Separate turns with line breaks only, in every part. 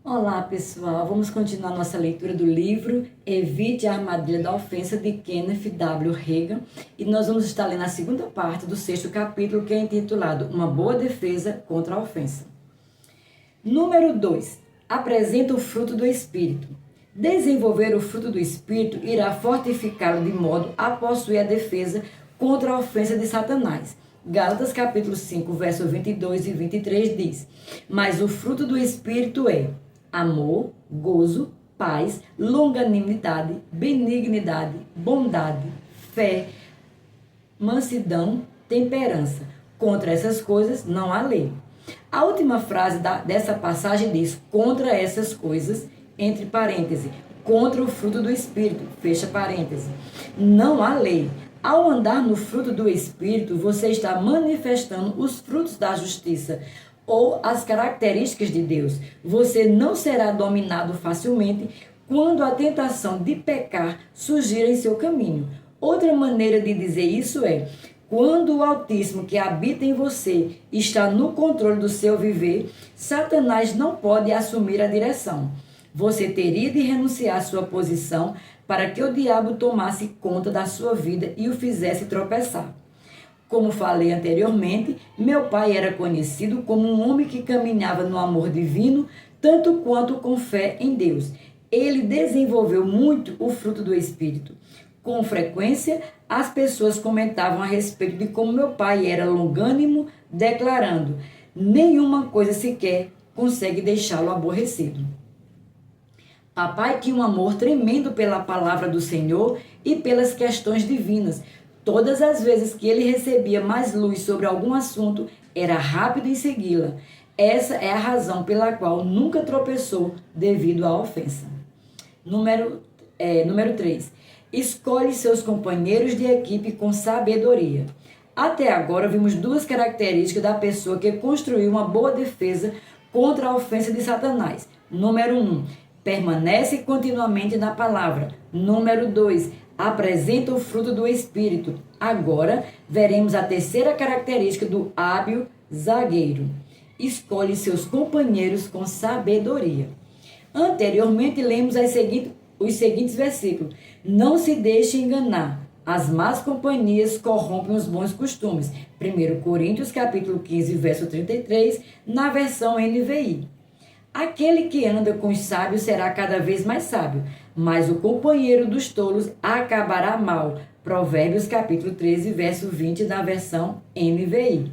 Olá pessoal, vamos continuar nossa leitura do livro Evite a Armadilha da Ofensa de Kenneth W. Reagan e nós vamos estar lendo a segunda parte do 6º capítulo, que é intitulado Uma Boa Defesa contra a Ofensa. Número 2. Apresenta o fruto do Espírito. Desenvolver o fruto do Espírito irá fortificá-lo de modo a possuir a defesa contra a ofensa de Satanás. Gálatas capítulo 5, versos 22 e 23 diz: Mas o fruto do Espírito é amor, gozo, paz, longanimidade, benignidade, bondade, fé, mansidão, temperança. Contra essas coisas não há lei. A última frase dessa passagem diz: contra essas coisas, entre parênteses, contra o fruto do Espírito, fecha parênteses. Não há lei. Ao andar no fruto do Espírito, você está manifestando os frutos da justiça ou as características de Deus. Você não será dominado facilmente quando a tentação de pecar surgir em seu caminho. Outra maneira de dizer isso é: quando o Altíssimo que habita em você está no controle do seu viver, Satanás não pode assumir a direção. Você teria de renunciar à sua posição para que o diabo tomasse conta da sua vida e o fizesse tropeçar. Como falei anteriormente, meu pai era conhecido como um homem que caminhava no amor divino, tanto quanto com fé em Deus. Ele desenvolveu muito o fruto do Espírito. Com frequência, as pessoas comentavam a respeito de como meu pai era longânimo, declarando: nenhuma coisa sequer consegue deixá-lo aborrecido. Papai tinha um amor tremendo pela palavra do Senhor e pelas questões divinas. Todas as vezes que ele recebia mais luz sobre algum assunto, era rápido em segui-la. Essa é a razão pela qual nunca tropeçou devido à ofensa. Número 3. Escolhe seus companheiros de equipe com sabedoria. Até agora vimos duas características da pessoa que construiu uma boa defesa contra a ofensa de Satanás. Número 1. Permanece continuamente na palavra. Número 2. Apresenta o fruto do Espírito. Agora, veremos a terceira característica do hábil zagueiro. Escolhe seus companheiros com sabedoria. Anteriormente, lemos os seguintes versículos. Não se deixe enganar. As más companhias corrompem os bons costumes. 1 Coríntios, capítulo 15, verso 33, na versão NVI. Aquele que anda com os sábios será cada vez mais sábio, mas o companheiro dos tolos acabará mal. Provérbios capítulo 13, verso 20, na versão NVI.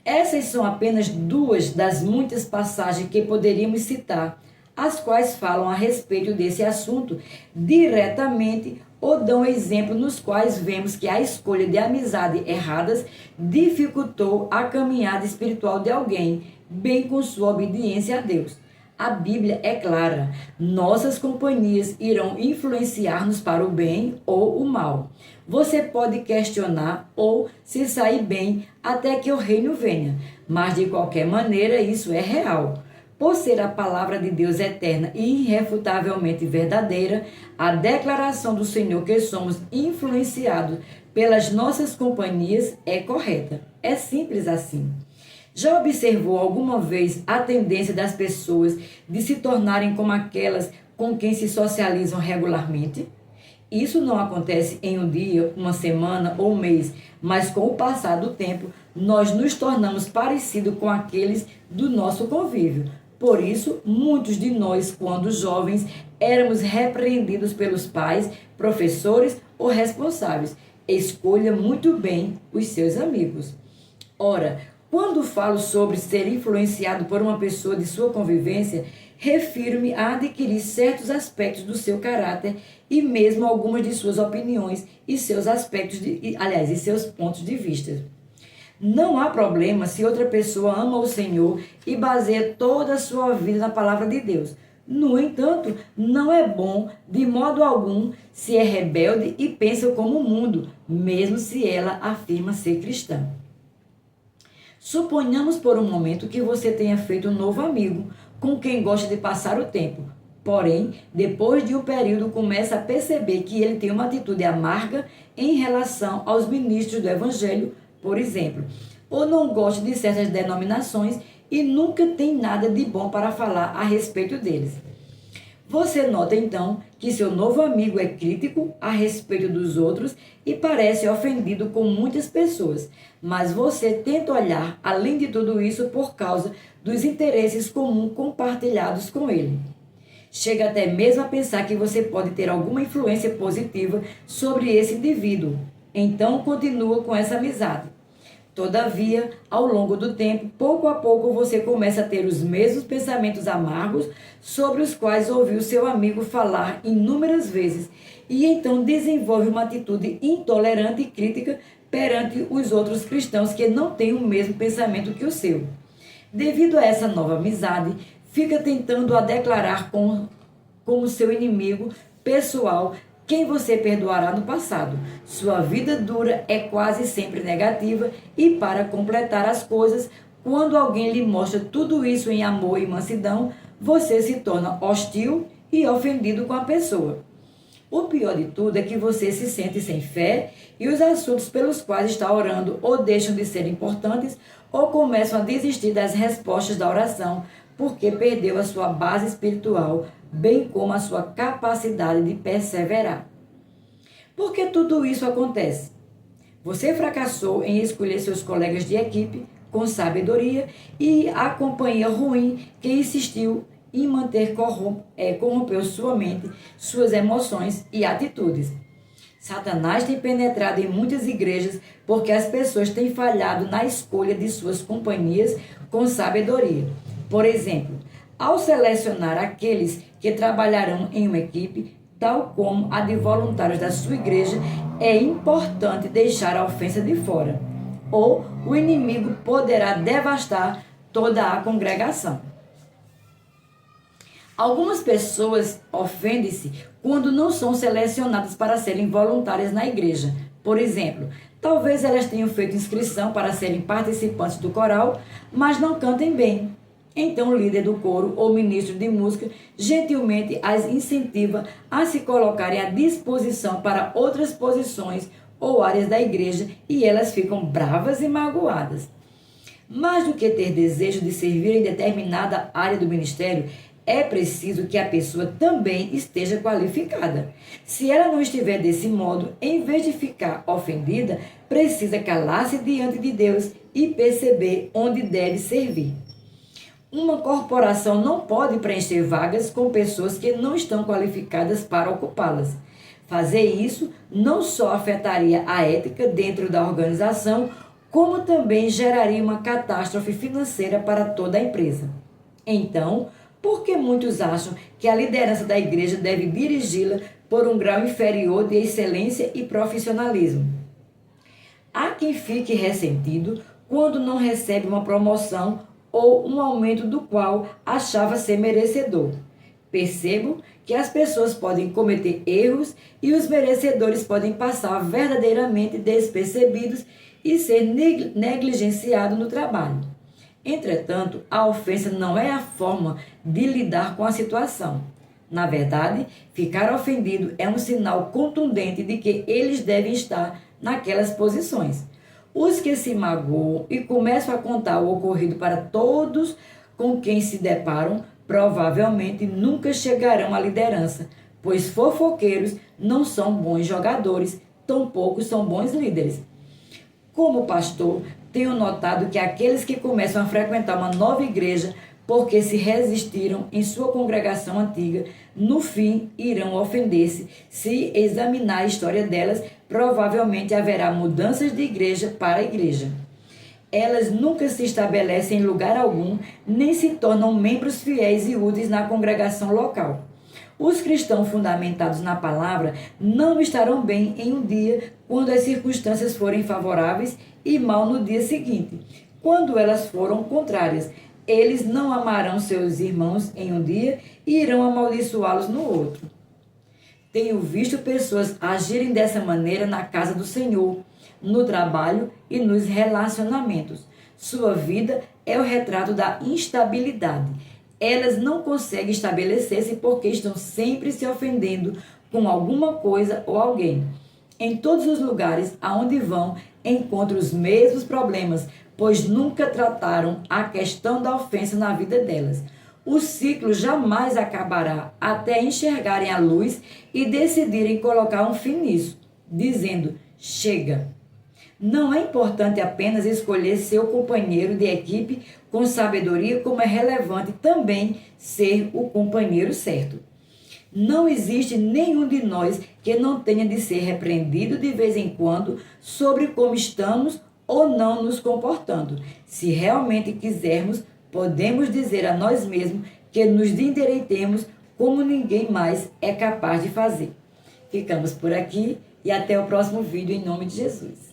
Essas são apenas duas das muitas passagens que poderíamos citar, as quais falam a respeito desse assunto diretamente ou dão exemplo nos quais vemos que a escolha de amizade erradas dificultou a caminhada espiritual de alguém, bem com sua obediência a Deus. A Bíblia é clara: nossas companhias irão influenciar-nos para o bem ou o mal. Você pode questionar ou se sair bem até que o reino venha, mas de qualquer maneira isso é real. Por ser a palavra de Deus eterna e irrefutavelmente verdadeira, a declaração do Senhor que somos influenciados pelas nossas companhias é correta. É simples assim. Já observou alguma vez a tendência das pessoas de se tornarem como aquelas com quem se socializam regularmente? Isso não acontece em um dia, uma semana ou um mês, mas com o passar do tempo, nós nos tornamos parecidos com aqueles do nosso convívio. Por isso, muitos de nós, quando jovens, éramos repreendidos pelos pais, professores ou responsáveis. Escolha muito bem os seus amigos. Ora, quando falo sobre ser influenciado por uma pessoa de sua convivência, refiro-me a adquirir certos aspectos do seu caráter e mesmo algumas de suas opiniões e seus e seus pontos de vista. Não há problema se outra pessoa ama o Senhor e baseia toda a sua vida na palavra de Deus. No entanto, não é bom de modo algum se é rebelde e pensa como o mundo, mesmo se ela afirma ser cristã. Suponhamos por um momento que você tenha feito um novo amigo com quem gosta de passar o tempo. Porém, depois de um período, começa a perceber que ele tem uma atitude amarga em relação aos ministros do Evangelho, por exemplo, ou não gosta de certas denominações e nunca tem nada de bom para falar a respeito deles. Você nota então que seu novo amigo é crítico a respeito dos outros e parece ofendido com muitas pessoas, mas você tenta olhar além de tudo isso por causa dos interesses comuns compartilhados com ele. Chega até mesmo a pensar que você pode ter alguma influência positiva sobre esse indivíduo, então continua com essa amizade. Todavia, ao longo do tempo, pouco a pouco você começa a ter os mesmos pensamentos amargos sobre os quais ouviu seu amigo falar inúmeras vezes e então desenvolve uma atitude intolerante e crítica perante os outros cristãos que não têm o mesmo pensamento que o seu. Devido a essa nova amizade, fica tentando a declarar como seu inimigo pessoal quem você perdoará no passado. Sua vida dura é quase sempre negativa e, para completar as coisas, quando alguém lhe mostra tudo isso em amor e mansidão, você se torna hostil e ofendido com a pessoa. O pior de tudo é que você se sente sem fé e os assuntos pelos quais está orando ou deixam de ser importantes ou começam a desistir das respostas da oração porque perdeu a sua base espiritual, bem como a sua capacidade de perseverar. Por que tudo isso acontece? Você fracassou em escolher seus colegas de equipe com sabedoria e a companhia ruim que insistiu em manter corrompeu sua mente, suas emoções e atitudes. Satanás tem penetrado em muitas igrejas porque as pessoas têm falhado na escolha de suas companhias com sabedoria. Por exemplo, ao selecionar aqueles que trabalharão em uma equipe, tal como a de voluntários da sua igreja, é importante deixar a ofensa de fora, ou o inimigo poderá devastar toda a congregação. Algumas pessoas ofendem-se quando não são selecionadas para serem voluntárias na igreja. Por exemplo, talvez elas tenham feito inscrição para serem participantes do coral, mas não cantem bem. Então, o líder do coro ou ministro de música gentilmente as incentiva a se colocarem à disposição para outras posições ou áreas da igreja e elas ficam bravas e magoadas. Mais do que ter desejo de servir em determinada área do ministério, é preciso que a pessoa também esteja qualificada. Se ela não estiver desse modo, em vez de ficar ofendida, precisa calar-se diante de Deus e perceber onde deve servir. Uma corporação não pode preencher vagas com pessoas que não estão qualificadas para ocupá-las. Fazer isso não só afetaria a ética dentro da organização, como também geraria uma catástrofe financeira para toda a empresa. Então, por que muitos acham que a liderança da igreja deve dirigi-la por um grau inferior de excelência e profissionalismo? Há quem fique ressentido quando não recebe uma promoção ou um aumento do qual achava ser merecedor. Percebo que as pessoas podem cometer erros e os merecedores podem passar verdadeiramente despercebidos e ser negligenciados no trabalho. Entretanto, a ofensa não é a forma de lidar com a situação. Na verdade, ficar ofendido é um sinal contundente de que eles devem estar naquelas posições. Os que se magoam e começam a contar o ocorrido para todos com quem se deparam, provavelmente nunca chegarão à liderança, pois fofoqueiros não são bons jogadores, tampouco são bons líderes. Como pastor, tenho notado que aqueles que começam a frequentar uma nova igreja porque se resistiram em sua congregação antiga, no fim irão ofender-se. Se examinar a história delas, provavelmente haverá mudanças de igreja para igreja. Elas nunca se estabelecem em lugar algum, nem se tornam membros fiéis e úteis na congregação local. Os cristãos fundamentados na palavra não estarão bem em um dia quando as circunstâncias forem favoráveis e mal no dia seguinte, quando elas foram contrárias. Eles não amarão seus irmãos em um dia e irão amaldiçoá-los no outro. Tenho visto pessoas agirem dessa maneira na casa do Senhor, no trabalho e nos relacionamentos. Sua vida é o retrato da instabilidade. Elas não conseguem estabelecer-se porque estão sempre se ofendendo com alguma coisa ou alguém. Em todos os lugares aonde vão, encontram os mesmos problemas, pois nunca trataram a questão da ofensa na vida delas. O ciclo jamais acabará até enxergarem a luz e decidirem colocar um fim nisso, dizendo: chega. Não é importante apenas escolher seu companheiro de equipe com sabedoria, como é relevante também ser o companheiro certo. Não existe nenhum de nós que não tenha de ser repreendido de vez em quando sobre como estamos ou não nos comportando. Se realmente quisermos, podemos dizer a nós mesmos que nos endireitemos como ninguém mais é capaz de fazer. Ficamos por aqui e até o próximo vídeo em nome de Jesus.